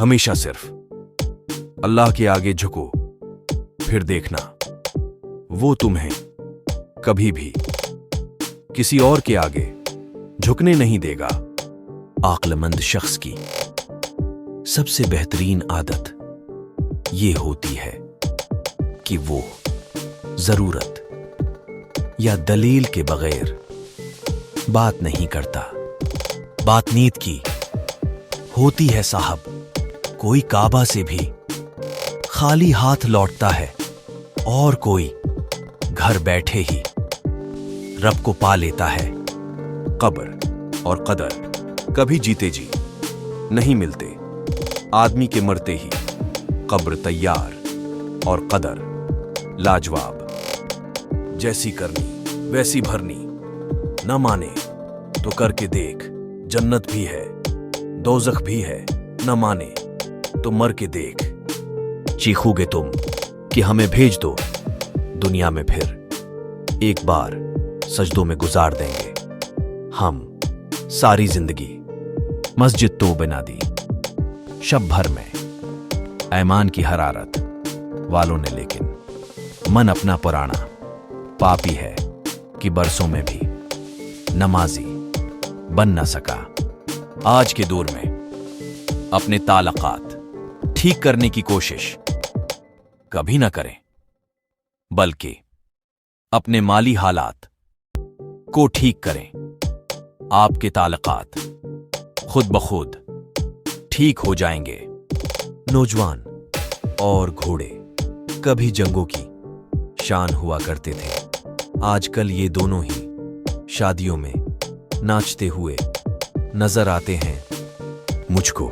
हमेशा सिर्फ अल्लाह के आगे झुको, फिर देखना वो तुम्हें कभी भी किसी और के आगे झुकने नहीं देगा। अक्लमंद शख्स की सबसे बेहतरीन आदत ये होती है कि वो जरूरत या दलील के बगैर बात नहीं करता। बात नीयत की होती है साहब। कोई काबा से भी खाली हाथ लौटता है और कोई घर बैठे ही रब को पा लेता है। कब्र और कदर कभी जीते जी नहीं मिलते। आदमी के मरते ही कब्र तैयार और कदर लाजवाब। जैसी करनी वैसी भरनी, न माने तो करके देख। जन्नत भी है दोज़ख भी है, न माने तो मर के देख। चीखोगे तुम कि हमें भेज दो दुनिया में, फिर एक बार सजदों में गुजार देंगे हम सारी जिंदगी। मस्जिद तो बना दी शब भर में ऐमान की हरारत वालों ने, लेकिन मन अपना पुराना पापी है कि बरसों में भी नमाजी बन न सका। आज के दौर में अपने ताल्लुकात ठीक करने की कोशिश कभी ना करें, बल्कि अपने माली हालात को ठीक करें। आपके ताल्लुकात खुद ब खुद ठीक हो जाएंगे। नौजवान और घोड़े कभी जंगों की शान हुआ करते थे। आजकल ये दोनों ही शादियों में नाचते हुए नजर आते हैं। मुझको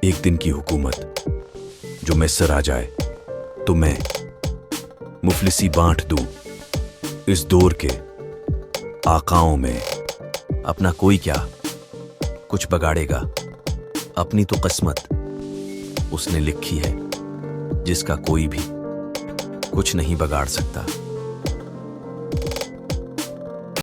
एक दिन की हुकूमत जो मैसर आ जाए तो मैं मुफलिसी बांट दूं इस दौर के आकाओं में। अपना कोई क्या कुछ बगाड़ेगा, अपनी तो किस्मत उसने लिखी है जिसका कोई भी कुछ नहीं बगाड़ सकता।